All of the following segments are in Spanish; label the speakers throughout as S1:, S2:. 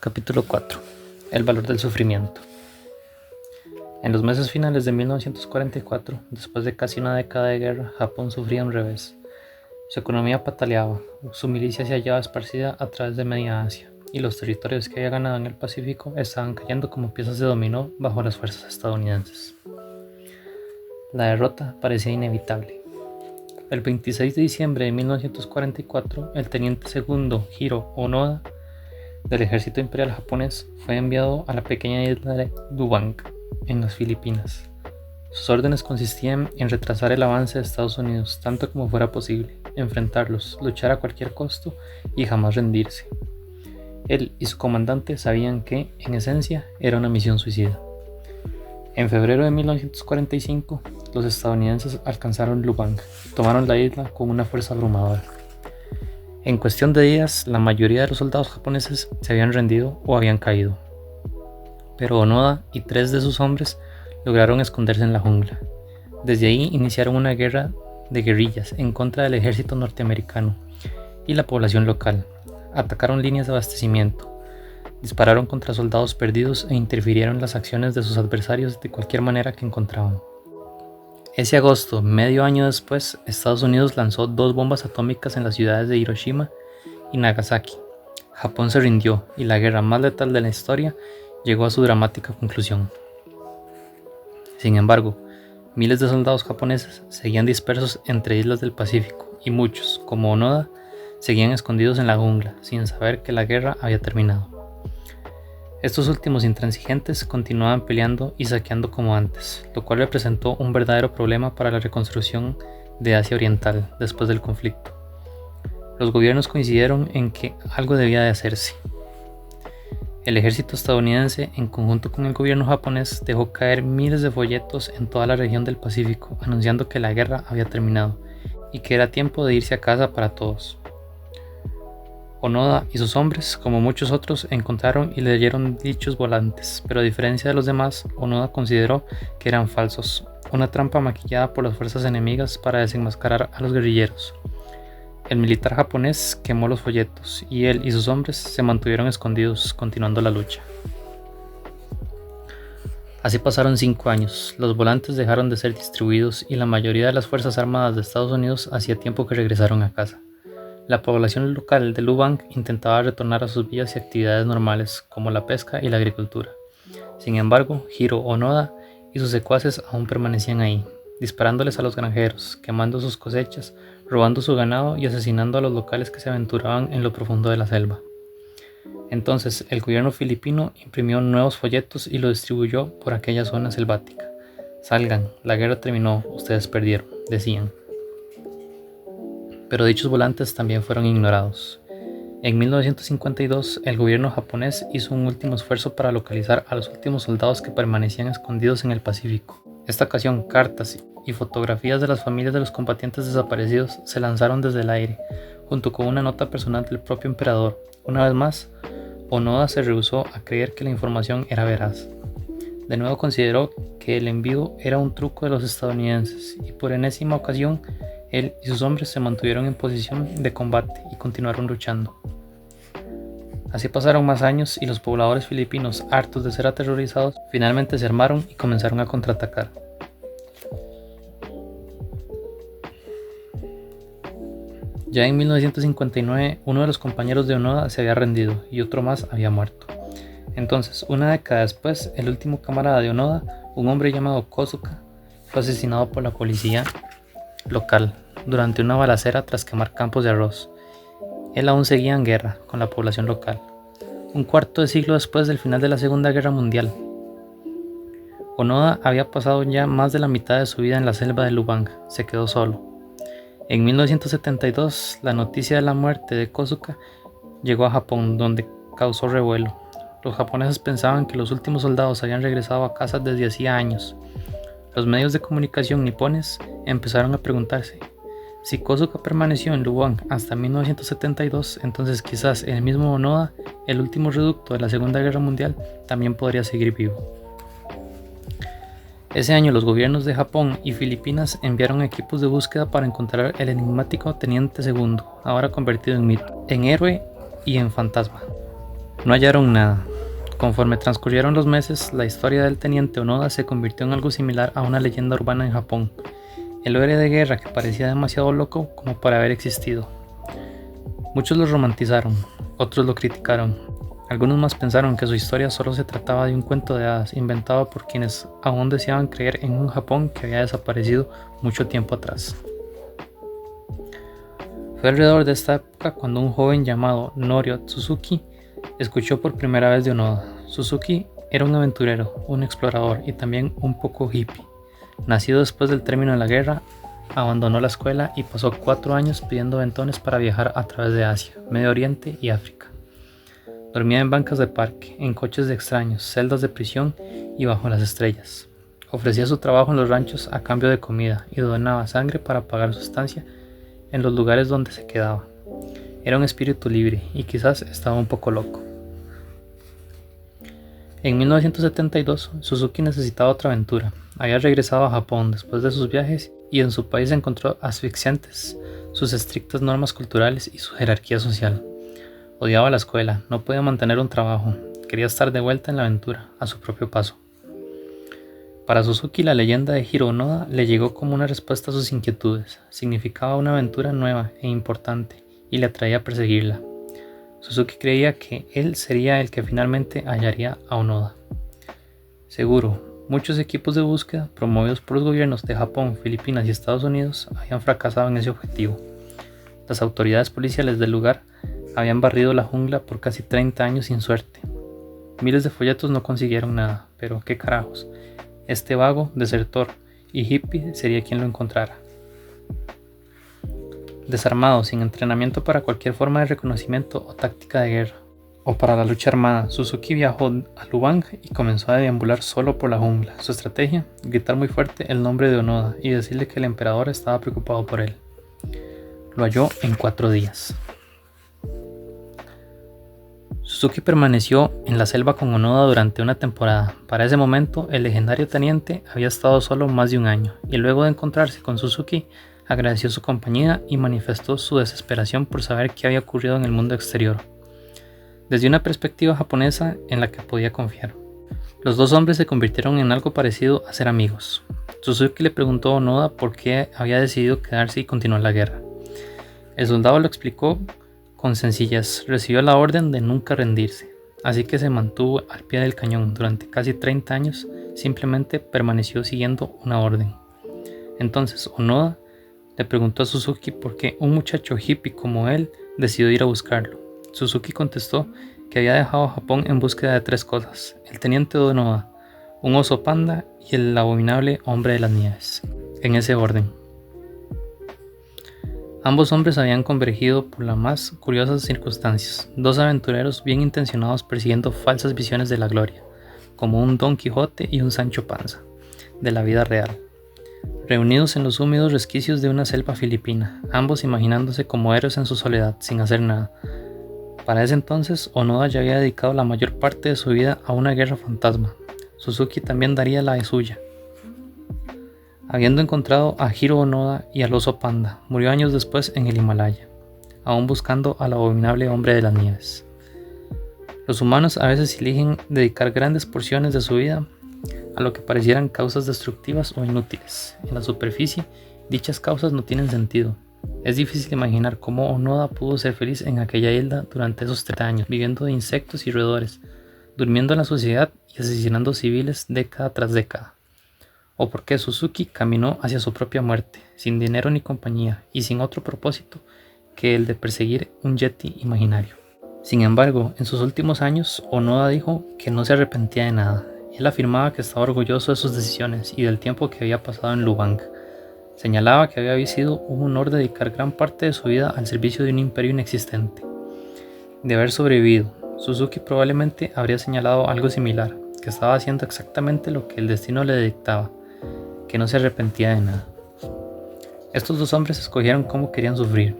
S1: Capítulo 4. El valor del sufrimiento. En los meses finales de 1944, después de casi una década de guerra, Japón sufría un revés. Su economía pataleaba, su milicia se hallaba esparcida a través de media Asia, y los territorios que había ganado en el Pacífico estaban cayendo como piezas de dominó bajo las fuerzas estadounidenses. La derrota parecía inevitable. El 26 de diciembre de 1944, el teniente segundo Hiro Onoda del ejército imperial japonés fue enviado a la pequeña isla de Lubang, en las Filipinas. Sus órdenes consistían en retrasar el avance de Estados Unidos tanto como fuera posible, enfrentarlos, luchar a cualquier costo y jamás rendirse. Él y su comandante sabían que, en esencia, era una misión suicida. En febrero de 1945, los estadounidenses alcanzaron Lubang y tomaron la isla con una fuerza abrumadora. En cuestión de días, la mayoría de los soldados japoneses se habían rendido o habían caído. Pero Onoda y 3 de sus hombres lograron esconderse en la jungla. Desde ahí iniciaron una guerra de guerrillas en contra del ejército norteamericano y la población local. Atacaron líneas de abastecimiento, dispararon contra soldados perdidos e interfirieron en las acciones de sus adversarios de cualquier manera que encontraban. Ese agosto, medio año después, Estados Unidos lanzó 2 bombas atómicas en las ciudades de Hiroshima y Nagasaki. Japón se rindió y la guerra más letal de la historia llegó a su dramática conclusión. Sin embargo, miles de soldados japoneses seguían dispersos entre islas del Pacífico y muchos, como Onoda, seguían escondidos en la jungla sin saber que la guerra había terminado. Estos últimos intransigentes continuaban peleando y saqueando como antes, lo cual representó un verdadero problema para la reconstrucción de Asia Oriental después del conflicto. Los gobiernos coincidieron en que algo debía de hacerse. El ejército estadounidense, en conjunto con el gobierno japonés, dejó caer miles de folletos en toda la región del Pacífico, anunciando que la guerra había terminado y que era tiempo de irse a casa para todos. Onoda y sus hombres, como muchos otros, encontraron y leyeron dichos volantes, pero a diferencia de los demás, Onoda consideró que eran falsos, una trampa maquillada por las fuerzas enemigas para desenmascarar a los guerrilleros. El militar japonés quemó los folletos y él y sus hombres se mantuvieron escondidos, continuando la lucha. Así pasaron 5 años, los volantes dejaron de ser distribuidos y la mayoría de las fuerzas armadas de Estados Unidos hacía tiempo que regresaron a casa. La población local de Lubang intentaba retornar a sus vidas y actividades normales, como la pesca y la agricultura. Sin embargo, Hiro Onoda y sus secuaces aún permanecían ahí, disparándoles a los granjeros, quemando sus cosechas, robando su ganado y asesinando a los locales que se aventuraban en lo profundo de la selva. Entonces, el gobierno filipino imprimió nuevos folletos y los distribuyó por aquella zona selvática. «Salgan, la guerra terminó, ustedes perdieron», decían. Pero dichos volantes también fueron ignorados. En 1952, el gobierno japonés hizo un último esfuerzo para localizar a los últimos soldados que permanecían escondidos en el Pacífico. Esta ocasión, cartas y fotografías de las familias de los combatientes desaparecidos se lanzaron desde el aire, junto con una nota personal del propio emperador. Una vez más, Onoda se rehusó a creer que la información era veraz. De nuevo consideró que el envío era un truco de los estadounidenses y por enésima ocasión, él y sus hombres se mantuvieron en posición de combate y continuaron luchando. Así pasaron más años y los pobladores filipinos, hartos de ser aterrorizados, finalmente se armaron y comenzaron a contraatacar. Ya en 1959, uno de los compañeros de Onoda se había rendido y otro más había muerto. Entonces, una década después, el último camarada de Onoda, un hombre llamado Kosuka, fue asesinado por la policía local durante una balacera tras quemar campos de arroz. Él aún seguía en guerra con la población local, un cuarto de siglo después del final de la Segunda Guerra Mundial. Onoda había pasado ya más de la mitad de su vida en la selva de Lubang, se quedó solo. En 1972, la noticia de la muerte de Kosuka llegó a Japón, donde causó revuelo. Los japoneses pensaban que los últimos soldados habían regresado a casa desde hacía años. Los medios de comunicación nipones empezaron a preguntarse, si Kosuka permaneció en Lubang hasta 1972, entonces quizás el mismo Onoda, el último reducto de la Segunda Guerra Mundial, también podría seguir vivo. Ese año los gobiernos de Japón y Filipinas enviaron equipos de búsqueda para encontrar el enigmático teniente segundo, ahora convertido en mito, en héroe y en fantasma. No hallaron nada. Conforme transcurrieron los meses, la historia del teniente Onoda se convirtió en algo similar a una leyenda urbana en Japón. El héroe de guerra que parecía demasiado loco como para haber existido. Muchos lo romantizaron, otros lo criticaron. Algunos más pensaron que su historia solo se trataba de un cuento de hadas inventado por quienes aún deseaban creer en un Japón que había desaparecido mucho tiempo atrás. Fue alrededor de esta época cuando un joven llamado Norio Tsuzuki escuchó por primera vez de Onoda. Tsuzuki era un aventurero, un explorador y también un poco hippie. Nacido después del término de la guerra, abandonó la escuela y pasó 4 años pidiendo aventones para viajar a través de Asia, Medio Oriente y África. Dormía en bancas de parque, en coches de extraños, celdas de prisión y bajo las estrellas. Ofrecía su trabajo en los ranchos a cambio de comida y donaba sangre para pagar su estancia en los lugares donde se quedaba. Era un espíritu libre y quizás estaba un poco loco. En 1972, Suzuki necesitaba otra aventura. Había regresado a Japón después de sus viajes y en su país encontró asfixiantes sus estrictas normas culturales y su jerarquía social. Odiaba la escuela, no podía mantener un trabajo, quería estar de vuelta en la aventura, a su propio paso. Para Suzuki, la leyenda de Hiro Onoda le llegó como una respuesta a sus inquietudes. Significaba una aventura nueva e importante y le atraía a perseguirla. Suzuki creía que él sería el que finalmente hallaría a Onoda. Seguro, muchos equipos de búsqueda promovidos por los gobiernos de Japón, Filipinas y Estados Unidos habían fracasado en ese objetivo. Las autoridades policiales del lugar habían barrido la jungla por casi 30 años sin suerte. Miles de folletos no consiguieron nada, pero qué carajos, este vago, desertor y hippie sería quien lo encontrara. Desarmado, sin entrenamiento para cualquier forma de reconocimiento o táctica de guerra, o para la lucha armada, Suzuki viajó a Lubang y comenzó a deambular solo por la jungla. Su estrategia, gritar muy fuerte el nombre de Onoda y decirle que el emperador estaba preocupado por él. Lo halló en 4 días. Suzuki permaneció en la selva con Onoda durante una temporada. Para ese momento, el legendario teniente había estado solo más de un año, y luego de encontrarse con Suzuki, agradeció su compañía y manifestó su desesperación por saber qué había ocurrido en el mundo exterior, desde una perspectiva japonesa en la que podía confiar. Los dos hombres se convirtieron en algo parecido a ser amigos. Suzuki le preguntó a Onoda por qué había decidido quedarse y continuar la guerra. El soldado lo explicó con sencillez. Recibió la orden de nunca rendirse, así que se mantuvo al pie del cañón durante casi 30 años, simplemente permaneció siguiendo una orden. Entonces Onoda le preguntó a Suzuki por qué un muchacho hippie como él decidió ir a buscarlo. Suzuki contestó que había dejado Japón en búsqueda de 3 cosas: el teniente Onoda, un oso panda y el abominable hombre de las nieves, en ese orden. Ambos hombres habían convergido por las más curiosas circunstancias, 2 aventureros bien intencionados persiguiendo falsas visiones de la gloria, como un Don Quijote y un Sancho Panza, de la vida real, reunidos en los húmedos resquicios de una selva filipina, ambos imaginándose como héroes en su soledad, sin hacer nada. Para ese entonces, Onoda ya había dedicado la mayor parte de su vida a una guerra fantasma. Suzuki también daría la suya. Habiendo encontrado a Hiro Onoda y al oso panda, murió años después en el Himalaya, aún buscando al abominable hombre de las nieves. Los humanos a veces eligen dedicar grandes porciones de su vida a lo que parecieran causas destructivas o inútiles. En la superficie, dichas causas no tienen sentido. Es difícil imaginar cómo Onoda pudo ser feliz en aquella isla durante esos 30 años, viviendo de insectos y roedores, durmiendo en la suciedad y asesinando civiles década tras década. O por qué Suzuki caminó hacia su propia muerte, sin dinero ni compañía, y sin otro propósito que el de perseguir un yeti imaginario. Sin embargo, en sus últimos años, Onoda dijo que no se arrepentía de nada. Él afirmaba que estaba orgulloso de sus decisiones y del tiempo que había pasado en Lubang. Señalaba que había sido un honor dedicar gran parte de su vida al servicio de un imperio inexistente. De haber sobrevivido, Suzuki probablemente habría señalado algo similar, que estaba haciendo exactamente lo que el destino le dictaba, que no se arrepentía de nada. Estos 2 hombres escogieron cómo querían sufrir.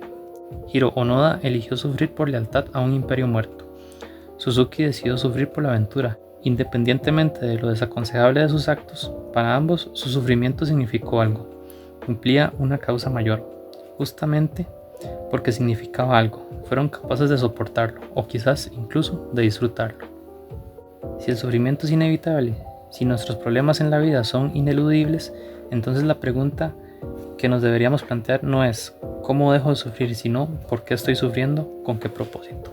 S1: Hiro Onoda eligió sufrir por lealtad a un imperio muerto. Suzuki decidió sufrir por la aventura. Independientemente de lo desaconsejable de sus actos, para ambos su sufrimiento significó algo, cumplía una causa mayor, justamente porque significaba algo, fueron capaces de soportarlo o quizás incluso de disfrutarlo. Si el sufrimiento es inevitable, si nuestros problemas en la vida son ineludibles, entonces la pregunta que nos deberíamos plantear no es ¿cómo dejo de sufrir?, sino ¿por qué estoy sufriendo? ¿Con qué propósito?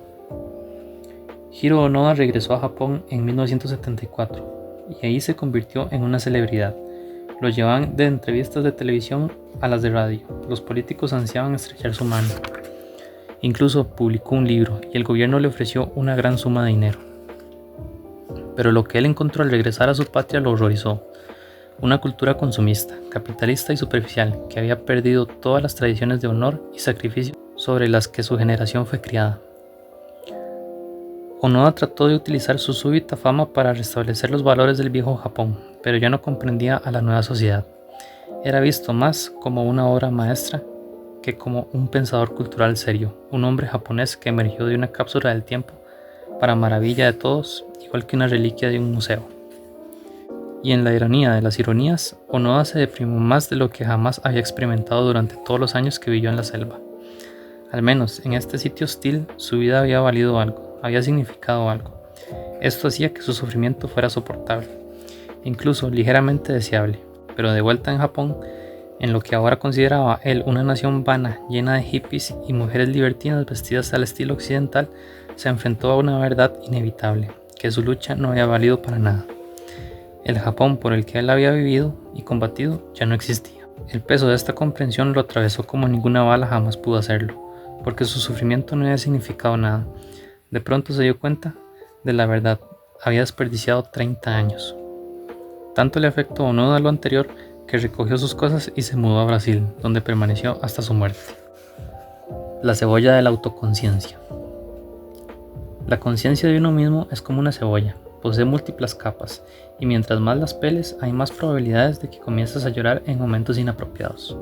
S1: Hiro Onoda regresó a Japón en 1974 y ahí se convirtió en una celebridad. Lo llevaban de entrevistas de televisión a las de radio. Los políticos ansiaban estrechar su mano. Incluso publicó un libro y el gobierno le ofreció una gran suma de dinero. Pero lo que él encontró al regresar a su patria lo horrorizó. Una cultura consumista, capitalista y superficial que había perdido todas las tradiciones de honor y sacrificio sobre las que su generación fue criada. Onoda trató de utilizar su súbita fama para restablecer los valores del viejo Japón, pero ya no comprendía a la nueva sociedad. Era visto más como una obra maestra que como un pensador cultural serio, un hombre japonés que emergió de una cápsula del tiempo para maravilla de todos, igual que una reliquia de un museo. Y en la ironía de las ironías, Onoda se deprimió más de lo que jamás había experimentado durante todos los años que vivió en la selva. Al menos en este sitio hostil su vida había valido algo, había significado algo. Esto hacía que su sufrimiento fuera soportable, incluso ligeramente deseable. Pero de vuelta en Japón, en lo que ahora consideraba él una nación vana, llena de hippies y mujeres libertinas vestidas al estilo occidental, se enfrentó a una verdad inevitable, que su lucha no había valido para nada. El Japón por el que él había vivido y combatido ya no existía. El peso de esta comprensión lo atravesó como ninguna bala jamás pudo hacerlo, porque su sufrimiento no había significado nada. De pronto se dio cuenta de la verdad, había desperdiciado 30 años. Tanto le afectó a Onoda lo anterior que recogió sus cosas y se mudó a Brasil, donde permaneció hasta su muerte. La cebolla de la autoconciencia. La conciencia de uno mismo es como una cebolla. Posee múltiples capas, y mientras más las peles, hay más probabilidades de que comiences a llorar en momentos inapropiados.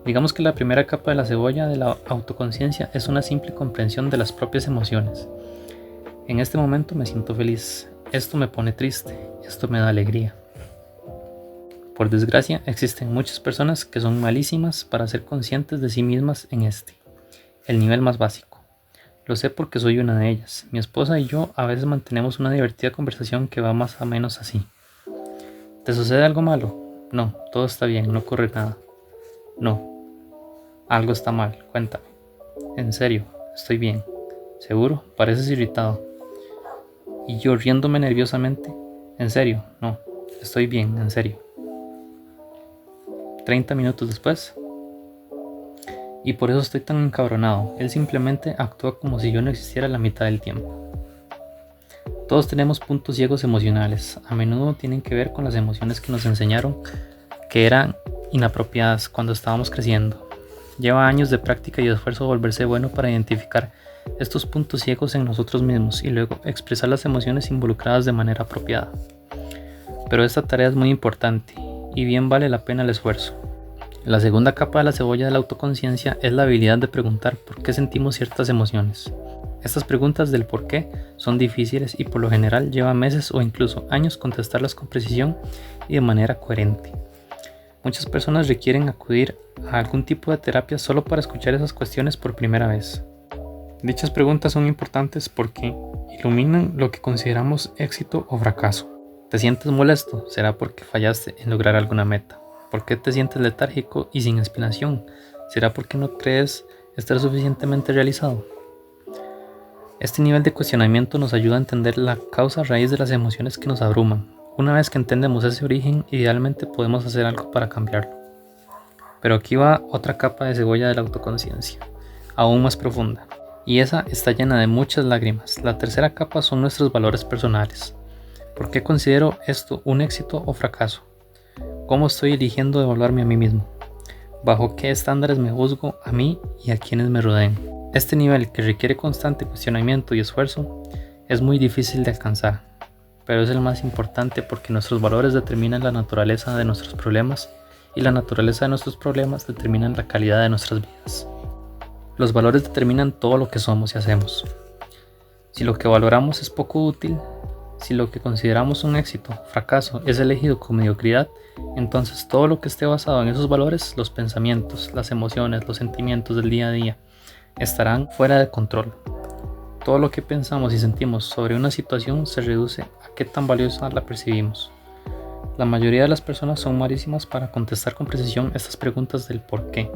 S1: Digamos que la primera capa de la cebolla de la autoconciencia es una simple comprensión de las propias emociones. En este momento me siento feliz, esto me pone triste, esto me da alegría. Por desgracia, existen muchas personas que son malísimas para ser conscientes de sí mismas en el nivel más básico. Lo sé porque soy una de ellas. Mi esposa y yo a veces mantenemos una divertida conversación que va más o menos así. ¿Te sucede algo malo? No, todo está bien, no ocurre nada. No, algo está mal, cuéntame. En serio, estoy bien. ¿Seguro? Pareces irritado. Y yo riéndome nerviosamente. En serio, no, estoy bien, en serio. 30 minutos después. Y por eso estoy tan encabronado. Él simplemente actúa como si yo no existiera la mitad del tiempo. Todos tenemos puntos ciegos emocionales. A menudo tienen que ver con las emociones que nos enseñaron que eran inapropiadas cuando estábamos creciendo. Lleva años de práctica y esfuerzo volverse bueno para identificar estos puntos ciegos en nosotros mismos y luego expresar las emociones involucradas de manera apropiada. Pero esta tarea es muy importante y bien vale la pena el esfuerzo. La segunda capa de la cebolla de la autoconciencia es la habilidad de preguntar por qué sentimos ciertas emociones. Estas preguntas del por qué son difíciles y por lo general lleva meses o incluso años contestarlas con precisión y de manera coherente. Muchas personas requieren acudir a algún tipo de terapia solo para escuchar esas cuestiones por primera vez. Dichas preguntas son importantes porque iluminan lo que consideramos éxito o fracaso. ¿Te sientes molesto? ¿Será porque fallaste en lograr alguna meta? ¿Por qué te sientes letárgico y sin inspiración? ¿Será porque no crees estar suficientemente realizado? Este nivel de cuestionamiento nos ayuda a entender la causa raíz de las emociones que nos abruman. Una vez que entendemos ese origen, idealmente podemos hacer algo para cambiarlo. Pero aquí va otra capa de cebolla de la autoconciencia, aún más profunda. Y esa está llena de muchas lágrimas. La tercera capa son nuestros valores personales. ¿Por qué considero esto un éxito o fracaso? ¿Cómo estoy eligiendo evaluarme a mí mismo? ¿Bajo qué estándares me juzgo a mí y a quienes me rodeen? Este nivel, que requiere constante cuestionamiento y esfuerzo, es muy difícil de alcanzar, pero es el más importante porque nuestros valores determinan la naturaleza de nuestros problemas y la naturaleza de nuestros problemas determinan la calidad de nuestras vidas. Los valores determinan todo lo que somos y hacemos. Si lo que valoramos es poco útil, si lo que consideramos un éxito, fracaso, es elegido como mediocridad, entonces todo lo que esté basado en esos valores, los pensamientos, las emociones, los sentimientos del día a día, estarán fuera de control. Todo lo que pensamos y sentimos sobre una situación se reduce a qué tan valiosa la percibimos. La mayoría de las personas son malísimas para contestar con precisión estas preguntas del por qué,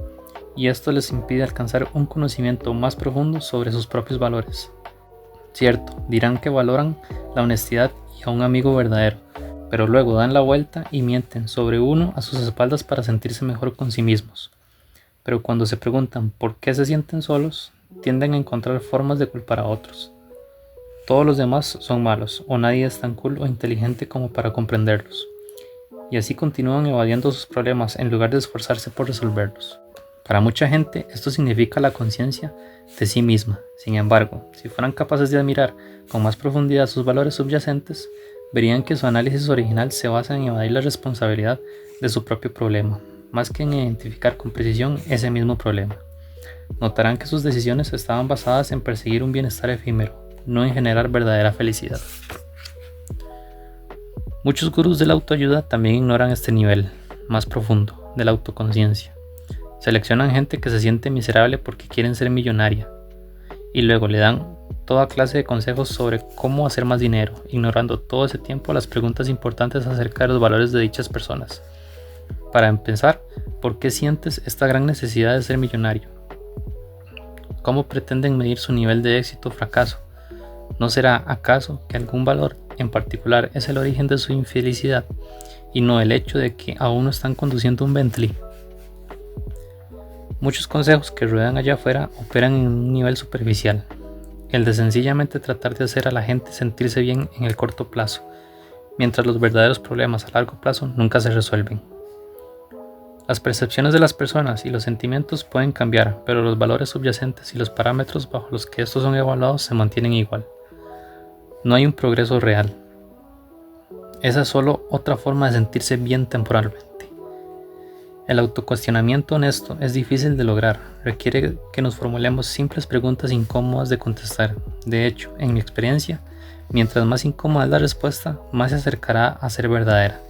S1: y esto les impide alcanzar un conocimiento más profundo sobre sus propios valores. Cierto, dirán que valoran la honestidad y a un amigo verdadero, pero luego dan la vuelta y mienten sobre uno a sus espaldas para sentirse mejor con sí mismos. Pero cuando se preguntan por qué se sienten solos, tienden a encontrar formas de culpar a otros. Todos los demás son malos, o nadie es tan cool o inteligente como para comprenderlos. Y así continúan evadiendo sus problemas en lugar de esforzarse por resolverlos. Para mucha gente esto significa la conciencia de sí misma. Sin embargo, si fueran capaces de admirar con más profundidad sus valores subyacentes, verían que su análisis original se basa en evadir la responsabilidad de su propio problema, más que en identificar con precisión ese mismo problema. Notarán que sus decisiones estaban basadas en perseguir un bienestar efímero, no en generar verdadera felicidad. Muchos gurús de la autoayuda también ignoran este nivel más profundo de la autoconciencia. Seleccionan gente que se siente miserable porque quieren ser millonaria y luego le dan toda clase de consejos sobre cómo hacer más dinero, ignorando todo ese tiempo las preguntas importantes acerca de los valores de dichas personas. Para empezar, ¿por qué sientes esta gran necesidad de ser millonario? ¿Cómo pretenden medir su nivel de éxito o fracaso? ¿No será acaso que algún valor en particular es el origen de su infelicidad y no el hecho de que aún no están conduciendo un Bentley? Muchos consejos que ruedan allá afuera operan en un nivel superficial, el de sencillamente tratar de hacer a la gente sentirse bien en el corto plazo, mientras los verdaderos problemas a largo plazo nunca se resuelven. Las percepciones de las personas y los sentimientos pueden cambiar, pero los valores subyacentes y los parámetros bajo los que estos son evaluados se mantienen igual. No hay un progreso real. Esa es solo otra forma de sentirse bien temporalmente. El autocuestionamiento honesto es difícil de lograr, requiere que nos formulemos simples preguntas incómodas de contestar. De hecho, en mi experiencia, mientras más incómoda es la respuesta, más se acercará a ser verdadera.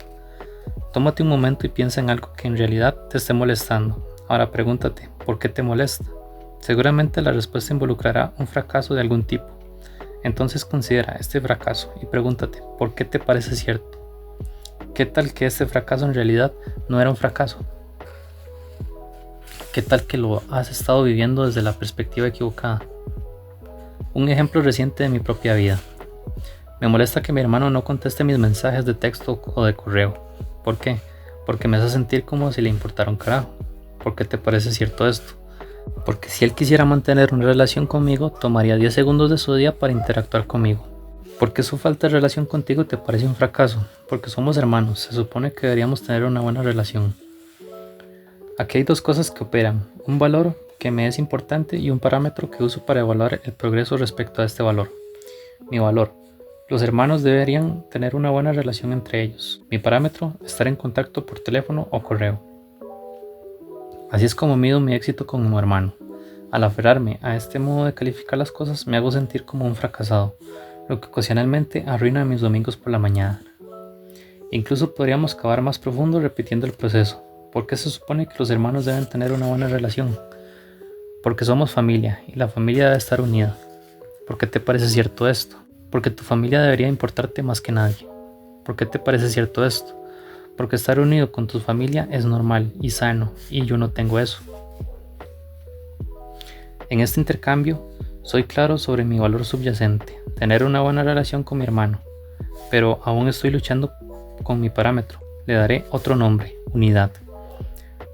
S1: Tómate un momento y piensa en algo que en realidad te esté molestando. Ahora pregúntate, ¿por qué te molesta? Seguramente la respuesta involucrará un fracaso de algún tipo. Entonces considera este fracaso y pregúntate, ¿por qué te parece cierto? ¿Qué tal que este fracaso en realidad no era un fracaso? ¿Qué tal que lo has estado viviendo desde la perspectiva equivocada? Un ejemplo reciente de mi propia vida. Me molesta que mi hermano no conteste mis mensajes de texto o de correo. ¿Por qué? Porque me hace sentir como si le importara un carajo. ¿Por qué te parece cierto esto? Porque si él quisiera mantener una relación conmigo, tomaría 10 segundos de su día para interactuar conmigo. ¿Por qué su falta de relación contigo te parece un fracaso? Porque somos hermanos, se supone que deberíamos tener una buena relación. Aquí hay dos cosas que operan, un valor que me es importante y un parámetro que uso para evaluar el progreso respecto a este valor. Mi valor. Los hermanos deberían tener una buena relación entre ellos. Mi parámetro, estar en contacto por teléfono o correo. Así es como mido mi éxito con mi hermano. Al aferrarme a este modo de calificar las cosas me hago sentir como un fracasado, lo que ocasionalmente arruina mis domingos por la mañana. Incluso podríamos cavar más profundo repitiendo el proceso. ¿Por qué se supone que los hermanos deben tener una buena relación? Porque somos familia y la familia debe estar unida. ¿Por qué te parece cierto esto? Porque tu familia debería importarte más que nadie. ¿Por qué te parece cierto esto? Porque estar unido con tu familia es normal y sano, y yo no tengo eso. En este intercambio, soy claro sobre mi valor subyacente, tener una buena relación con mi hermano, pero aún estoy luchando con mi parámetro. Le daré otro nombre, unidad.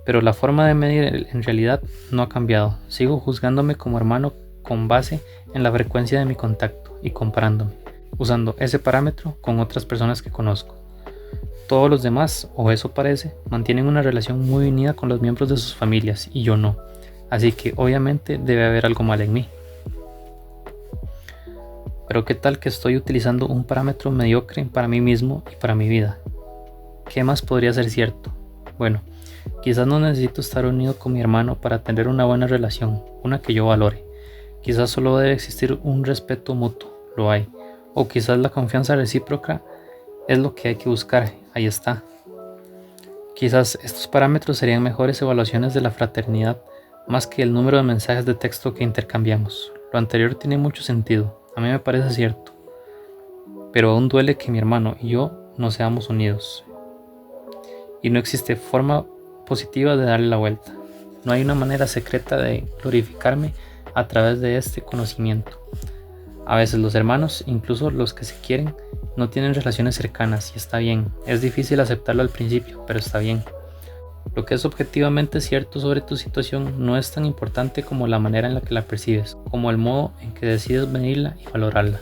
S1: Pero la forma de medir en realidad no ha cambiado. Sigo juzgándome como hermano con base en la frecuencia de mi contacto y comparándome, usando ese parámetro con otras personas que conozco. Todos los demás, o eso parece, mantienen una relación muy unida con los miembros de sus familias y yo no. Así que obviamente debe haber algo mal en mí. Pero ¿qué tal que estoy utilizando un parámetro mediocre para mí mismo y para mi vida? ¿Qué más podría ser cierto? Bueno, quizás no necesito estar unido con mi hermano para tener una buena relación, una que yo valore. Quizás solo debe existir un respeto mutuo, lo hay. O quizás la confianza recíproca es lo que hay que buscar, ahí está. Quizás estos parámetros serían mejores evaluaciones de la fraternidad más que el número de mensajes de texto que intercambiamos. Lo anterior tiene mucho sentido, a mí me parece cierto, pero aún duele que mi hermano y yo no seamos unidos. Y no existe forma positiva de darle la vuelta. No hay una manera secreta de glorificarme a través de este conocimiento. A veces los hermanos, incluso los que se quieren, no tienen relaciones cercanas y está bien. Es difícil aceptarlo al principio, pero está bien. Lo que es objetivamente cierto sobre tu situación no es tan importante como la manera en la que la percibes, como el modo en que decides medirla y valorarla.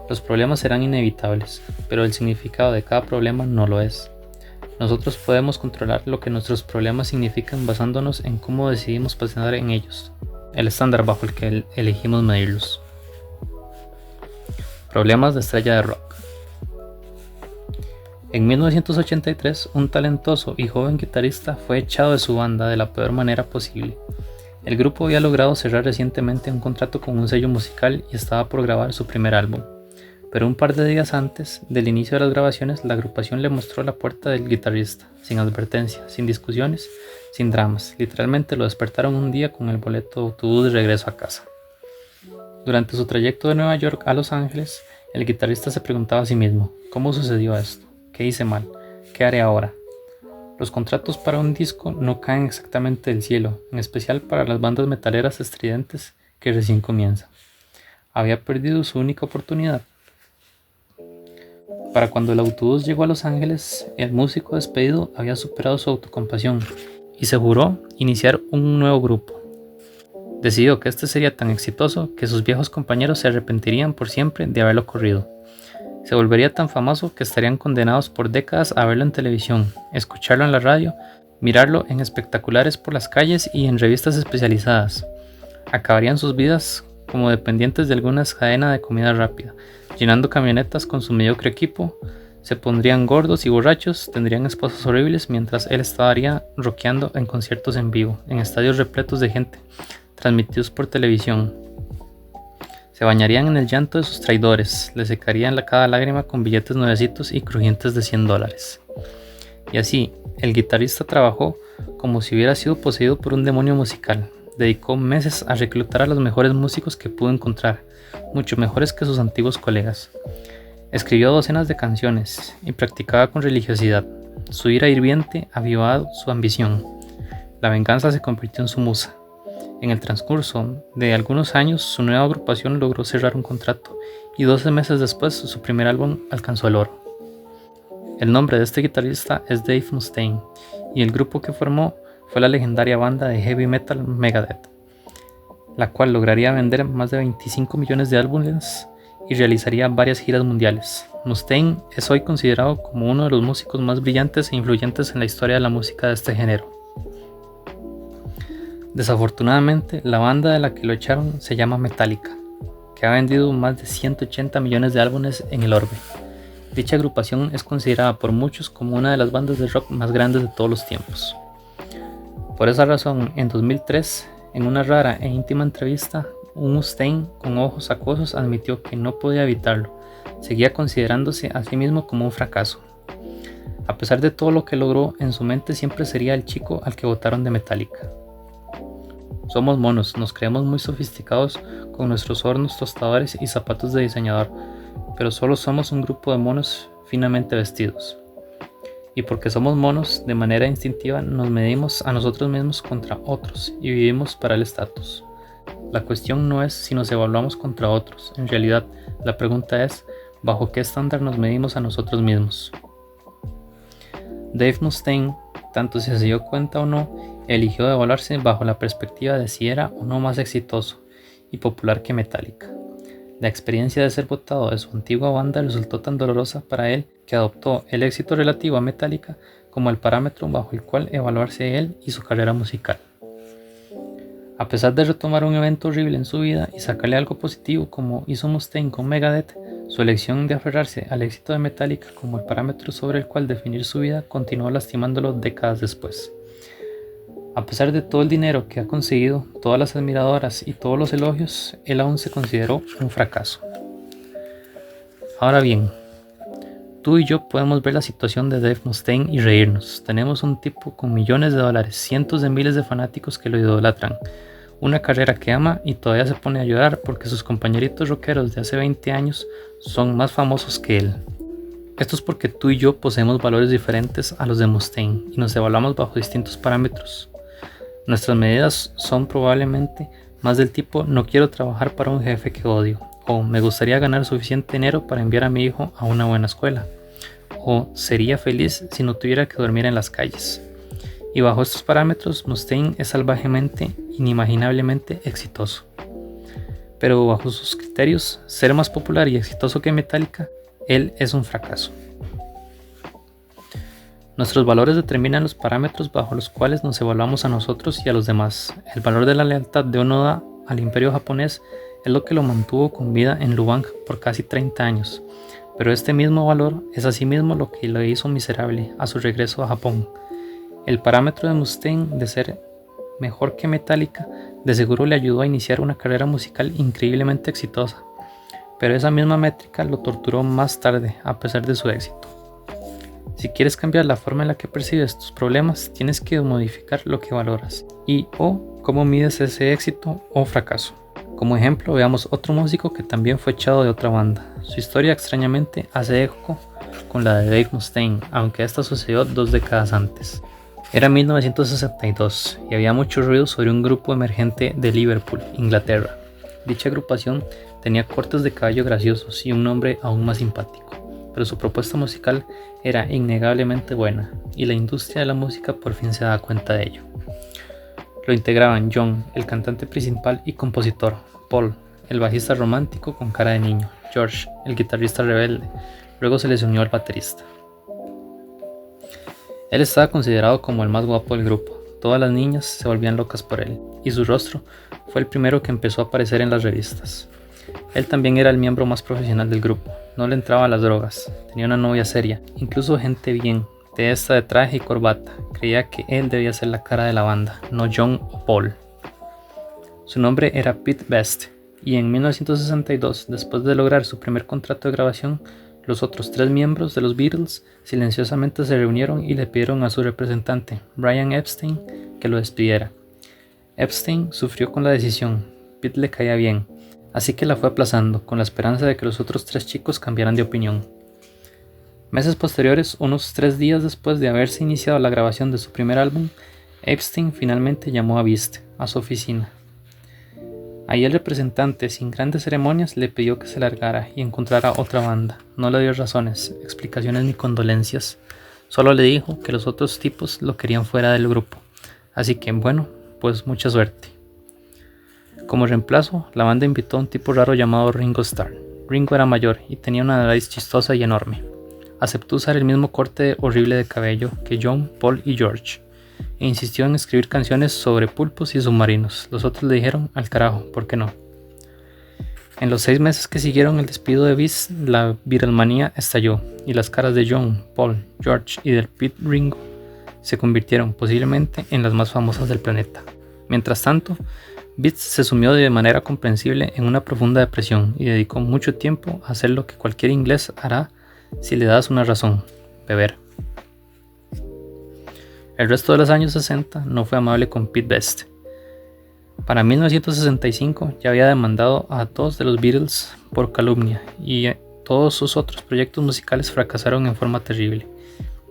S1: Los problemas serán inevitables, pero el significado de cada problema no lo es. Nosotros podemos controlar lo que nuestros problemas significan basándonos en cómo decidimos pensar en ellos, el estándar bajo el que elegimos medirlos. Problemas de estrella de rock. En 1983, un talentoso y joven guitarrista fue echado de su banda de la peor manera posible. El grupo había logrado cerrar recientemente un contrato con un sello musical y estaba por grabar su primer álbum. Pero un par de días antes del inicio de las grabaciones, la agrupación le mostró la puerta del guitarrista, sin advertencia, sin discusiones, sin dramas. Literalmente lo despertaron un día con el boleto de autobús de regreso a casa. Durante su trayecto de Nueva York a Los Ángeles, el guitarrista se preguntaba a sí mismo, ¿cómo sucedió esto? ¿Qué hice mal? ¿Qué haré ahora? Los contratos para un disco no caen exactamente del cielo, en especial para las bandas metaleras estridentes que recién comienzan. Había perdido su única oportunidad. Para cuando el autobús llegó a Los Ángeles, el músico despedido había superado su autocompasión y se juró iniciar un nuevo grupo. Decidió que este sería tan exitoso que sus viejos compañeros se arrepentirían por siempre de haberlo corrido. Se volvería tan famoso que estarían condenados por décadas a verlo en televisión, escucharlo en la radio, mirarlo en espectaculares por las calles y en revistas especializadas. Acabarían sus vidas como dependientes de alguna cadena de comida rápida, llenando camionetas con su mediocre equipo, se pondrían gordos y borrachos, tendrían esposas horribles mientras él estaría rockeando en conciertos en vivo, en estadios repletos de gente, transmitidos por televisión. Se bañarían en el llanto de sus traidores, le secarían cada lágrima con billetes nuevecitos y crujientes de $100. Y así, el guitarrista trabajó como si hubiera sido poseído por un demonio musical. Dedicó meses a reclutar a los mejores músicos que pudo encontrar, mucho mejores que sus antiguos colegas. Escribió docenas de canciones y practicaba con religiosidad. Su ira hirviente avivaba su ambición. La venganza se convirtió en su musa. En el transcurso de algunos años, su nueva agrupación logró cerrar un contrato y 12 meses después su primer álbum alcanzó el oro. El nombre de este guitarrista es Dave Mustaine y el grupo que formó fue la legendaria banda de heavy metal Megadeth, la cual lograría vender más de 25 millones de álbumes y realizaría varias giras mundiales. Mustaine es hoy considerado como uno de los músicos más brillantes e influyentes en la historia de la música de este género. Desafortunadamente, la banda de la que lo echaron se llama Metallica, que ha vendido más de 180 millones de álbumes en el orbe. Dicha agrupación es considerada por muchos como una de las bandas de rock más grandes de todos los tiempos. Por esa razón, en 2003, en una rara e íntima entrevista, un Mustaine con ojos acuosos admitió que no podía evitarlo, seguía considerándose a sí mismo como un fracaso. A pesar de todo lo que logró, en su mente siempre sería el chico al que votaron de Metallica. Somos monos, nos creemos muy sofisticados con nuestros hornos, tostadores y zapatos de diseñador, pero solo somos un grupo de monos finamente vestidos. Y porque somos monos, de manera instintiva nos medimos a nosotros mismos contra otros y vivimos para el estatus. La cuestión no es si nos evaluamos contra otros, en realidad la pregunta es ¿bajo qué estándar nos medimos a nosotros mismos? Dave Mustaine, tanto si se dio cuenta o no, eligió evaluarse bajo la perspectiva de si era o no más exitoso y popular que Metallica. La experiencia de ser votado de su antigua banda resultó tan dolorosa para él que adoptó el éxito relativo a Metallica como el parámetro bajo el cual evaluarse él y su carrera musical. A pesar de retomar un evento horrible en su vida y sacarle algo positivo como hizo Mustaine con Megadeth, su elección de aferrarse al éxito de Metallica como el parámetro sobre el cual definir su vida continuó lastimándolo décadas después. A pesar de todo el dinero que ha conseguido, todas las admiradoras y todos los elogios, él aún se consideró un fracaso. Ahora bien, tú y yo podemos ver la situación de Dave Mustaine y reírnos. Tenemos un tipo con millones de dólares, cientos de miles de fanáticos que lo idolatran, una carrera que ama y todavía se pone a llorar porque sus compañeritos rockeros de hace 20 años son más famosos que él. Esto es porque tú y yo poseemos valores diferentes a los de Mustaine y nos evaluamos bajo distintos parámetros. Nuestras medidas son probablemente más del tipo no quiero trabajar para un jefe que odio, o me gustaría ganar suficiente dinero para enviar a mi hijo a una buena escuela, o sería feliz si no tuviera que dormir en las calles. Y bajo estos parámetros, Mustaine es salvajemente, inimaginablemente exitoso. Pero bajo sus criterios, ser más popular y exitoso que Metallica, él es un fracaso. Nuestros valores determinan los parámetros bajo los cuales nos evaluamos a nosotros y a los demás. El valor de la lealtad de Onoda al imperio japonés es lo que lo mantuvo con vida en Lubang por casi 30 años. Pero este mismo valor es asimismo lo que lo hizo miserable a su regreso a Japón. El parámetro de Mustaine de ser mejor que Metallica de seguro le ayudó a iniciar una carrera musical increíblemente exitosa, pero esa misma métrica lo torturó más tarde a pesar de su éxito. Si quieres cambiar la forma en la que percibes tus problemas, tienes que modificar lo que valoras y o cómo mides ese éxito o fracaso. Como ejemplo, veamos otro músico que también fue echado de otra banda. Su historia extrañamente hace eco con la de Dave Mustaine, aunque esta sucedió 2 décadas antes. Era 1962 y había mucho ruido sobre un grupo emergente de Liverpool, Inglaterra. Dicha agrupación tenía cortes de cabello graciosos y un nombre aún más simpático, pero su propuesta musical era innegablemente buena y la industria de la música por fin se daba cuenta de ello. Lo integraban John, el cantante principal y compositor, Paul, el bajista romántico con cara de niño, George, el guitarrista rebelde, luego se les unió el baterista. Él estaba considerado como el más guapo del grupo, todas las niñas se volvían locas por él, y su rostro fue el primero que empezó a aparecer en las revistas. Él también era el miembro más profesional del grupo, no le entraba a las drogas, tenía una novia seria, incluso gente bien, de esta de traje y corbata, creía que él debía ser la cara de la banda, no John o Paul. Su nombre era Pete Best, y en 1962, después de lograr su primer contrato de grabación, los otros 3 miembros de los Beatles silenciosamente se reunieron y le pidieron a su representante, Brian Epstein, que lo despidiera. Epstein sufrió con la decisión, Pete le caía bien, así que la fue aplazando, con la esperanza de que los otros 3 chicos cambiaran de opinión. Meses posteriores, unos 3 días después de haberse iniciado la grabación de su primer álbum, Epstein finalmente llamó a Beast a su oficina. Ahí el representante, sin grandes ceremonias, le pidió que se largara y encontrara otra banda. No le dio razones, explicaciones ni condolencias. Solo le dijo que los otros tipos lo querían fuera del grupo. Así que, bueno, pues mucha suerte. Como reemplazo, la banda invitó a un tipo raro llamado Ringo Starr. Ringo era mayor y tenía una nariz chistosa y enorme. Aceptó usar el mismo corte horrible de cabello que John, Paul y George, e insistió en escribir canciones sobre pulpos y submarinos. Los otros le dijeron, al carajo, ¿por qué no? En los 6 meses que siguieron el despido de Beast, la Beatlemanía estalló, y las caras de John, Paul, George y del Pete Ringo se convirtieron posiblemente en las más famosas del planeta. Mientras tanto, Beast se sumió de manera comprensible en una profunda depresión y dedicó mucho tiempo a hacer lo que cualquier inglés hará si le das una razón, beber. El resto de los años 60 no fue amable con Pete Best. Para 1965 ya había demandado a 2 de los Beatles por calumnia y todos sus otros proyectos musicales fracasaron en forma terrible.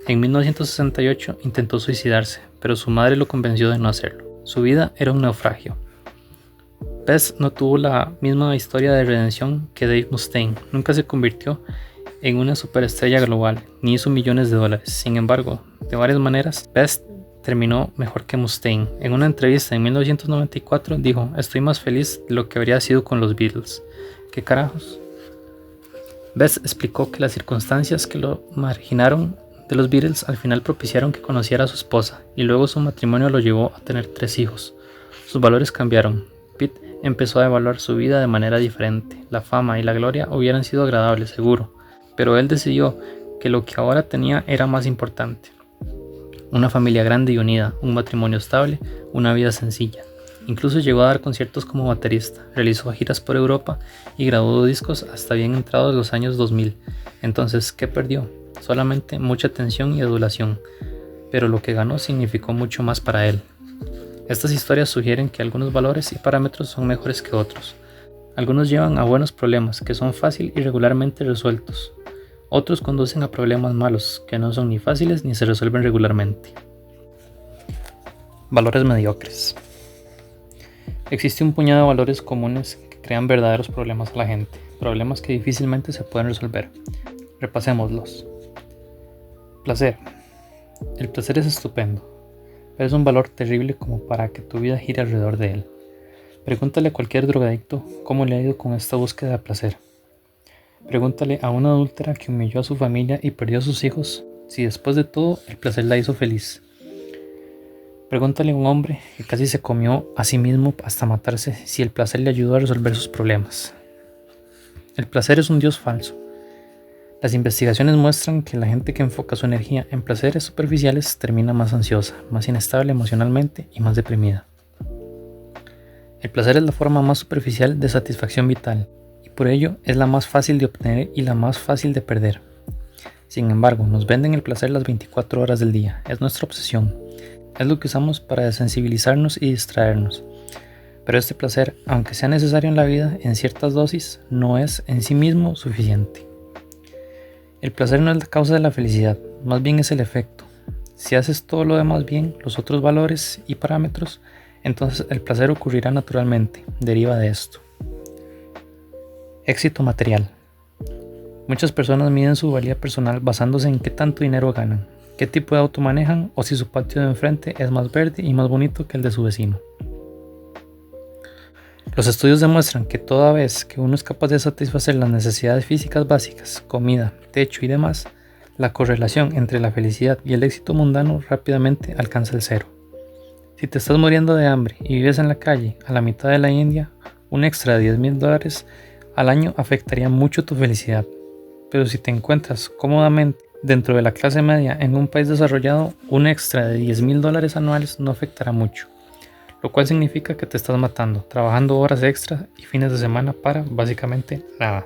S1: En 1968 intentó suicidarse, pero su madre lo convenció de no hacerlo. Su vida era un naufragio. Best no tuvo la misma historia de redención que Dave Mustaine, nunca se convirtió en una superestrella global, ni hizo millones de dólares. Sin embargo, de varias maneras, Best terminó mejor que Mustaine. En una entrevista en 1994 dijo, estoy más feliz de lo que habría sido con los Beatles. ¿Qué carajos? Best explicó que las circunstancias que lo marginaron de los Beatles al final propiciaron que conociera a su esposa, y luego su matrimonio lo llevó a tener 3 hijos. Sus valores cambiaron. Pete empezó a evaluar su vida de manera diferente. La fama y la gloria hubieran sido agradables, seguro, pero él decidió que lo que ahora tenía era más importante. Una familia grande y unida, un matrimonio estable, una vida sencilla. Incluso llegó a dar conciertos como baterista, realizó giras por Europa y grabó discos hasta bien entrados los años 2000. Entonces, ¿qué perdió? solamente mucha tensión y adulación, pero lo que ganó significó mucho más para él. Estas historias sugieren que algunos valores y parámetros son mejores que otros. Algunos llevan a buenos problemas que son fácil y regularmente resueltos. Otros conducen a problemas malos que no son ni fáciles ni se resuelven regularmente. Valores mediocres. Existe un puñado de valores comunes que crean verdaderos problemas a la gente, problemas que difícilmente se pueden resolver. Repasémoslos. Placer. El placer es estupendo, pero es un valor terrible como para que tu vida gire alrededor de él. Pregúntale a cualquier drogadicto cómo le ha ido con esta búsqueda de placer. Pregúntale a una adúltera que humilló a su familia y perdió a sus hijos si después de todo el placer la hizo feliz. Pregúntale a un hombre que casi se comió a sí mismo hasta matarse si el placer le ayudó a resolver sus problemas. El placer es un dios falso. Las investigaciones muestran que la gente que enfoca su energía en placeres superficiales termina más ansiosa, más inestable emocionalmente y más deprimida. El placer es la forma más superficial de satisfacción vital y por ello es la más fácil de obtener y la más fácil de perder. Sin embargo, nos venden el placer las 24 horas del día, es nuestra obsesión. Es lo que usamos para desensibilizarnos y distraernos. Pero este placer, aunque sea necesario en la vida, en ciertas dosis, no es en sí mismo suficiente. El placer no es la causa de la felicidad, más bien es el efecto. Si haces todo lo demás bien, los otros valores y parámetros, entonces el placer ocurrirá naturalmente, deriva de esto. Éxito material. Muchas personas miden su valía personal basándose en qué tanto dinero ganan, qué tipo de auto manejan o si su patio de enfrente es más verde y más bonito que el de su vecino. Los estudios demuestran que toda vez que uno es capaz de satisfacer las necesidades físicas básicas, comida, techo y demás, la correlación entre la felicidad y el éxito mundano rápidamente alcanza el cero. Si te estás muriendo de hambre y vives en la calle, a la mitad de la India, un extra de $10,000 al año afectaría mucho tu felicidad. Pero si te encuentras cómodamente dentro de la clase media en un país desarrollado, un extra de $10,000 anuales no afectará mucho, lo cual significa que te estás matando, trabajando horas extras y fines de semana para básicamente nada.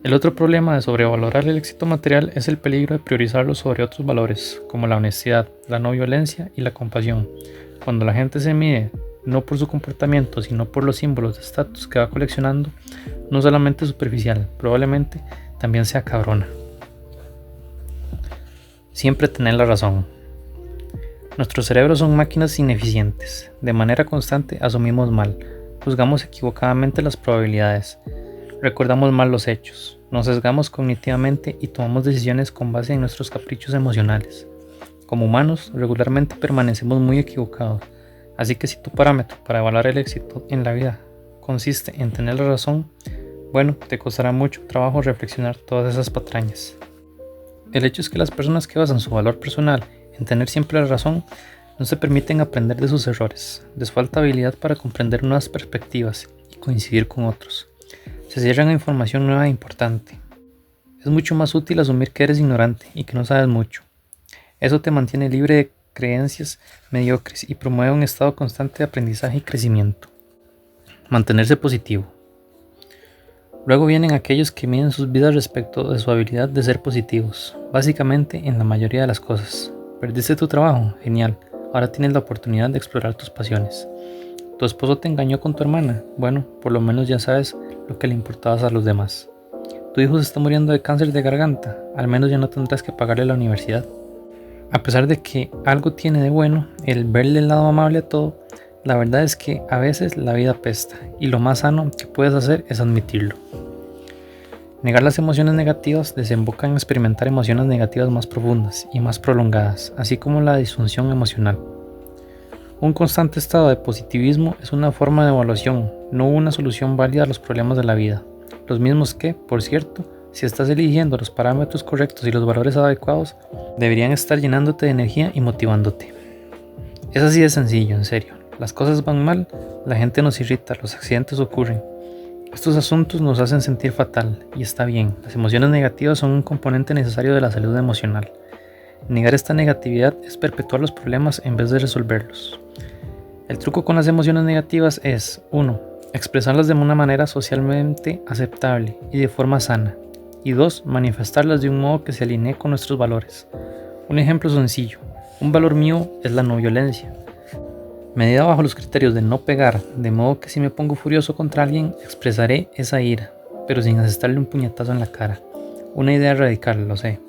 S1: El otro problema de sobrevalorar el éxito material es el peligro de priorizarlo sobre otros valores, como la honestidad, la no violencia y la compasión. Cuando la gente se mide no por su comportamiento, sino por los símbolos de estatus que va coleccionando, no solamente superficial, probablemente también sea cabrona. Siempre tener la razón. Nuestros cerebros son máquinas ineficientes. De manera constante asumimos mal, juzgamos equivocadamente las probabilidades, recordamos mal los hechos, nos sesgamos cognitivamente y tomamos decisiones con base en nuestros caprichos emocionales. Como humanos, regularmente permanecemos muy equivocados, así que si tu parámetro para evaluar el éxito en la vida consiste en tener la razón, bueno, te costará mucho trabajo reflexionar todas esas patrañas. El hecho es que las personas que basan su valor personal en tener siempre la razón no se permiten aprender de sus errores, les falta habilidad para comprender nuevas perspectivas y coincidir con otros. Se cierran a información nueva e importante. Es mucho más útil asumir que eres ignorante y que no sabes mucho. Eso te mantiene libre de creencias mediocres y promueve un estado constante de aprendizaje y crecimiento. Mantenerse positivo. Luego vienen aquellos que miden sus vidas respecto de su habilidad de ser positivos, básicamente en la mayoría de las cosas. ¿Perdiste tu trabajo? Genial, ahora tienes la oportunidad de explorar tus pasiones. ¿Tu esposo te engañó con tu hermana? Bueno, por lo menos ya sabes lo que le importabas a los demás. ¿Tu hijo se está muriendo de cáncer de garganta? Al menos ya no tendrás que pagarle la universidad. A pesar de que algo tiene de bueno el verle el lado amable a todo, la verdad es que a veces la vida apesta y lo más sano que puedes hacer es admitirlo. Negar las emociones negativas desemboca en experimentar emociones negativas más profundas y más prolongadas, así como la disfunción emocional. Un constante estado de positivismo es una forma de evaluación, no una solución válida a los problemas de la vida. Los mismos que, por cierto, si estás eligiendo los parámetros correctos y los valores adecuados, deberían estar llenándote de energía y motivándote. Es así de sencillo, en serio. Las cosas van mal, la gente nos irrita, los accidentes ocurren. Estos asuntos nos hacen sentir fatal, y está bien. Las emociones negativas son un componente necesario de la salud emocional. Negar esta negatividad es perpetuar los problemas en vez de resolverlos. El truco con las emociones negativas es 1. Expresarlas de una manera socialmente aceptable y de forma sana. y 2. Manifestarlas de un modo que se alinee con nuestros valores. Un ejemplo sencillo: un valor mío es la no violencia. Medida bajo los criterios de no pegar, de modo que si me pongo furioso contra alguien, expresaré esa ira, pero sin asestarle un puñetazo en la cara. Una idea radical, lo sé.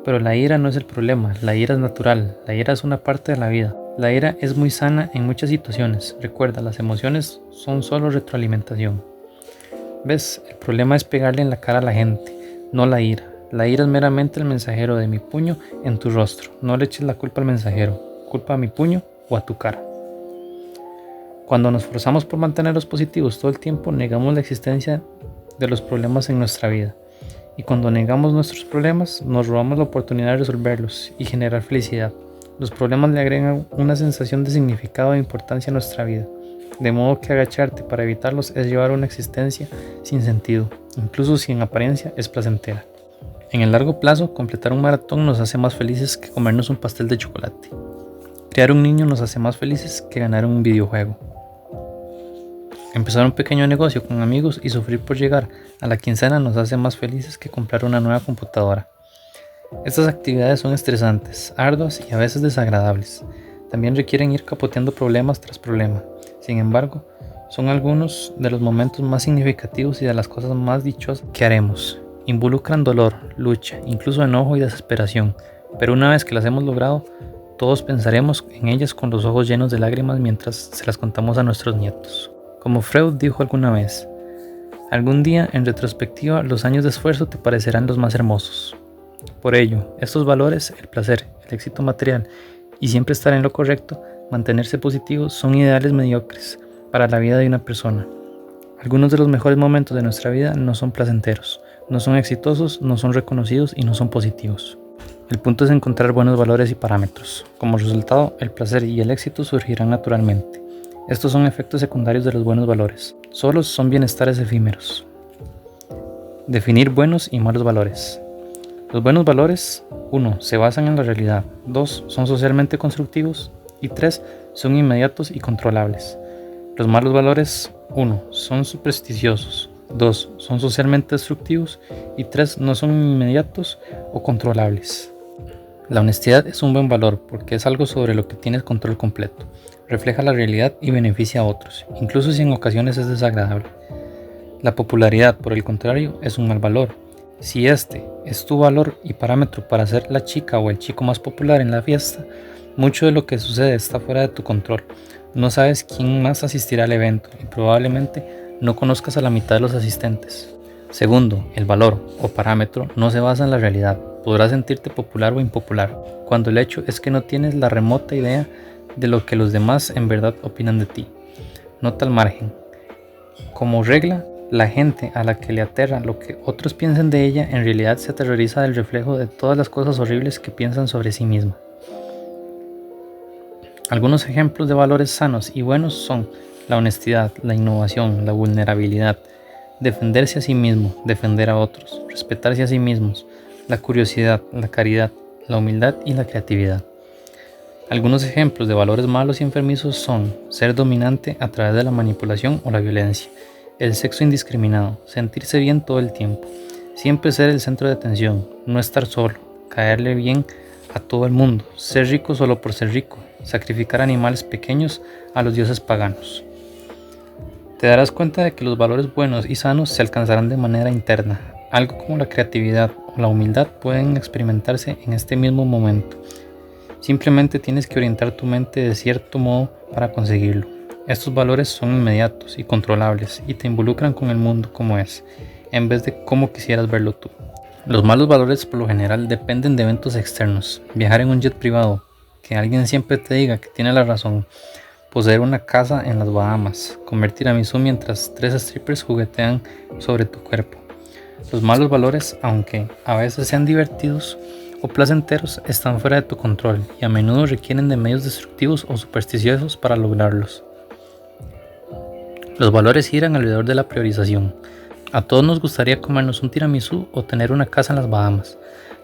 S1: Pero la ira no es el problema, la ira es natural, la ira es una parte de la vida. La ira es muy sana en muchas situaciones. Recuerda, las emociones son solo retroalimentación. ¿Ves? El problema es pegarle en la cara a la gente, no la ira. La ira es meramente el mensajero de mi puño en tu rostro. No le eches la culpa al mensajero, culpa a mi puño o a tu cara. Cuando nos forzamos por mantenerlos positivos todo el tiempo, negamos la existencia de los problemas en nuestra vida. Y cuando negamos nuestros problemas, nos robamos la oportunidad de resolverlos y generar felicidad. Los problemas le agregan una sensación de significado e importancia a nuestra vida, de modo que agacharte para evitarlos es llevar una existencia sin sentido, incluso si en apariencia es placentera. En el largo plazo, completar un maratón nos hace más felices que comernos un pastel de chocolate. Criar un niño nos hace más felices que ganar un videojuego. Empezar un pequeño negocio con amigos y sufrir por llegar a la quincena nos hace más felices que comprar una nueva computadora. Estas actividades son estresantes, arduas y a veces desagradables. También requieren ir capoteando problemas tras problema. Sin embargo, son algunos de los momentos más significativos y de las cosas más dichosas que haremos. Involucran dolor, lucha, incluso enojo y desesperación, pero una vez que las hemos logrado, todos pensaremos en ellas con los ojos llenos de lágrimas mientras se las contamos a nuestros nietos. Como Freud dijo alguna vez, algún día en retrospectiva los años de esfuerzo te parecerán los más hermosos. Por ello, estos valores, el placer, el éxito material y siempre estar en lo correcto, mantenerse positivo, son ideales mediocres para la vida de una persona. Algunos de los mejores momentos de nuestra vida no son placenteros, no son exitosos, no son reconocidos y no son positivos. El punto es encontrar buenos valores y parámetros. Como resultado, el placer y el éxito surgirán naturalmente. Estos son efectos secundarios de los buenos valores. Solos son bienestares efímeros. Definir buenos y malos valores. Los buenos valores, 1. Se basan en la realidad. 2. Son socialmente constructivos. Y 3. Son inmediatos y controlables. Los malos valores, 1. Son supersticiosos. 2. Son socialmente destructivos. Y 3. No son inmediatos o controlables. La honestidad es un buen valor porque es algo sobre lo que tienes control completo. Refleja la realidad y beneficia a otros, incluso si en ocasiones es desagradable. La popularidad, por el contrario, es un mal valor. Si este es tu valor y parámetro para ser la chica o el chico más popular en la fiesta, mucho de lo que sucede está fuera de tu control. No sabes quién más asistirá al evento y probablemente no conozcas a la mitad de los asistentes. Segundo, el valor o parámetro no se basa en la realidad. Podrás sentirte popular o impopular, cuando el hecho es que no tienes la remota idea de lo que los demás en verdad opinan de ti. Nota al margen. Como regla, la gente a la que le aterra lo que otros piensan de ella en realidad se aterroriza del reflejo de todas las cosas horribles que piensan sobre sí misma. Algunos ejemplos de valores sanos y buenos son la honestidad, la innovación, la vulnerabilidad, defenderse a sí mismo, defender a otros, respetarse a sí mismos, la curiosidad, la caridad, la humildad y la creatividad. Algunos ejemplos de valores malos y enfermizos son ser dominante a través de la manipulación o la violencia, el sexo indiscriminado, sentirse bien todo el tiempo, siempre ser el centro de atención, no estar solo, caerle bien a todo el mundo, ser rico solo por ser rico, sacrificar animales pequeños a los dioses paganos. Te darás cuenta de que los valores buenos y sanos se alcanzarán de manera interna. Algo como la creatividad o la humildad pueden experimentarse en este mismo momento. Simplemente tienes que orientar tu mente de cierto modo para conseguirlo. Estos valores son inmediatos y controlables y te involucran con el mundo como es, en vez de cómo quisieras verlo tú. Los malos valores por lo general dependen de eventos externos. Viajar en un jet privado, que alguien siempre te diga que tiene la razón, poseer una casa en las Bahamas, comer tiramisú mientras 3 strippers juguetean sobre tu cuerpo. Los malos valores, aunque a veces sean divertidos o placenteros, están fuera de tu control y a menudo requieren de medios destructivos o supersticiosos para lograrlos. Los valores giran alrededor de la priorización. A todos nos gustaría comernos un tiramisú o tener una casa en las Bahamas.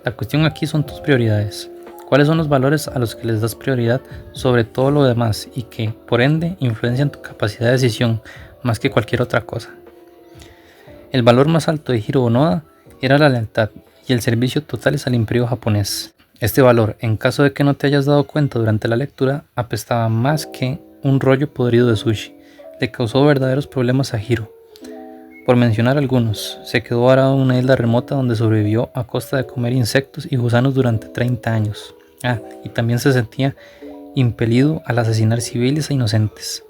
S1: La cuestión aquí son tus prioridades. ¿Cuáles son los valores a los que les das prioridad sobre todo lo demás y que, por ende, influencian tu capacidad de decisión más que cualquier otra cosa? El valor más alto de Hiro Onoda era la lealtad y el servicio totales al imperio japonés. Este valor, en caso de que no te hayas dado cuenta durante la lectura, apestaba más que un rollo podrido de sushi. Le causó verdaderos problemas a Hiro. Por mencionar algunos, se quedó varado en una isla remota donde sobrevivió a costa de comer insectos y gusanos durante 30 años. Y también se sentía impelido al asesinar civiles e inocentes.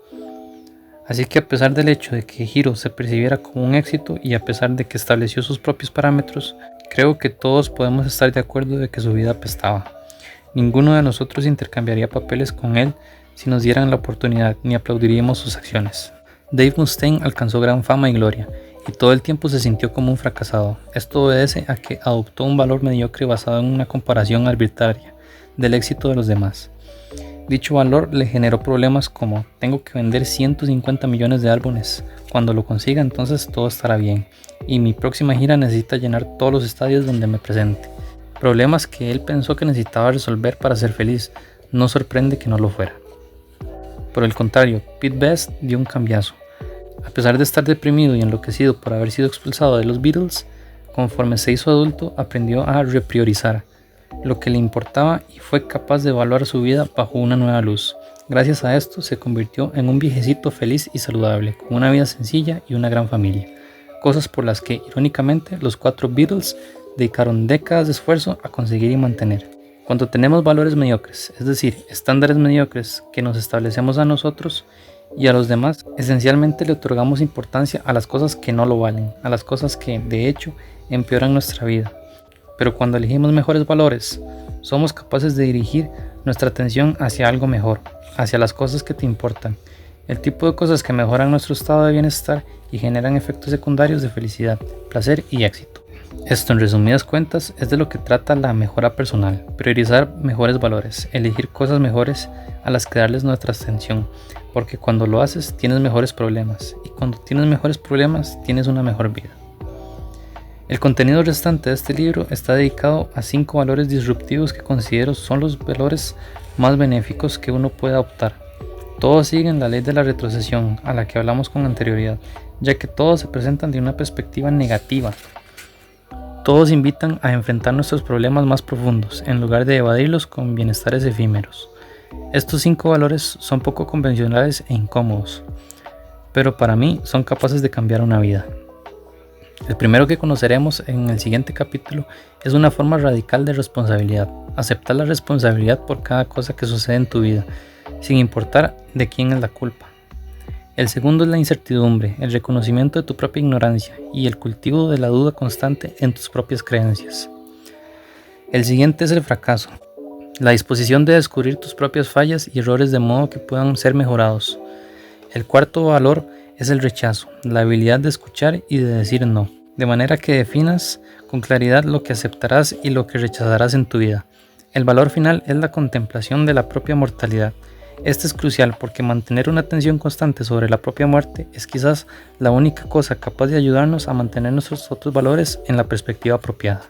S1: Así que a pesar del hecho de que Hiro se percibiera como un éxito y a pesar de que estableció sus propios parámetros, creo que todos podemos estar de acuerdo de que su vida apestaba. Ninguno de nosotros intercambiaría papeles con él si nos dieran la oportunidad, ni aplaudiríamos sus acciones. Dave Mustaine alcanzó gran fama y gloria, y todo el tiempo se sintió como un fracasado. Esto obedece a que adoptó un valor mediocre basado en una comparación arbitraria del éxito de los demás. Dicho valor le generó problemas como: tengo que vender 150 millones de álbumes, cuando lo consiga entonces todo estará bien, y mi próxima gira necesita llenar todos los estadios donde me presente. Problemas que él pensó que necesitaba resolver para ser feliz. No sorprende que no lo fuera. Por el contrario, Pete Best dio un cambiazo. A pesar de estar deprimido y enloquecido por haber sido expulsado de los Beatles, conforme se hizo adulto aprendió a repriorizar lo que le importaba y fue capaz de evaluar su vida bajo una nueva luz. Gracias a esto se convirtió en un viejecito feliz y saludable, con una vida sencilla y una gran familia, cosas por las que, irónicamente, los 4 Beatles dedicaron décadas de esfuerzo a conseguir y mantener. Cuando tenemos valores mediocres, es decir, estándares mediocres que nos establecemos a nosotros y a los demás, esencialmente le otorgamos importancia a las cosas que no lo valen, a las cosas que, de hecho, empeoran nuestra vida. Pero cuando elegimos mejores valores, somos capaces de dirigir nuestra atención hacia algo mejor, hacia las cosas que te importan, el tipo de cosas que mejoran nuestro estado de bienestar y generan efectos secundarios de felicidad, placer y éxito. Esto, en resumidas cuentas, es de lo que trata la mejora personal: priorizar mejores valores, elegir cosas mejores a las que darles nuestra atención, porque cuando lo haces tienes mejores problemas, y cuando tienes mejores problemas tienes una mejor vida. El contenido restante de este libro está dedicado a 5 valores disruptivos que considero son los valores más benéficos que uno puede adoptar. Todos siguen la ley de la retrocesión, a la que hablamos con anterioridad, ya que todos se presentan de una perspectiva negativa. Todos invitan a enfrentar nuestros problemas más profundos, en lugar de evadirlos con bienestares efímeros. Estos 5 valores son poco convencionales e incómodos, pero para mí son capaces de cambiar una vida. El primero que conoceremos en el siguiente capítulo es una forma radical de responsabilidad: aceptar la responsabilidad por cada cosa que sucede en tu vida, sin importar de quién es la culpa. El segundo es la incertidumbre, el reconocimiento de tu propia ignorancia y el cultivo de la duda constante en tus propias creencias. El siguiente es el fracaso, la disposición de descubrir tus propias fallas y errores de modo que puedan ser mejorados. El cuarto valor es el rechazo, la habilidad de escuchar y de decir no, de manera que definas con claridad lo que aceptarás y lo que rechazarás en tu vida. El valor final es la contemplación de la propia mortalidad. Este es crucial porque mantener una atención constante sobre la propia muerte es quizás la única cosa capaz de ayudarnos a mantener nuestros otros valores en la perspectiva apropiada.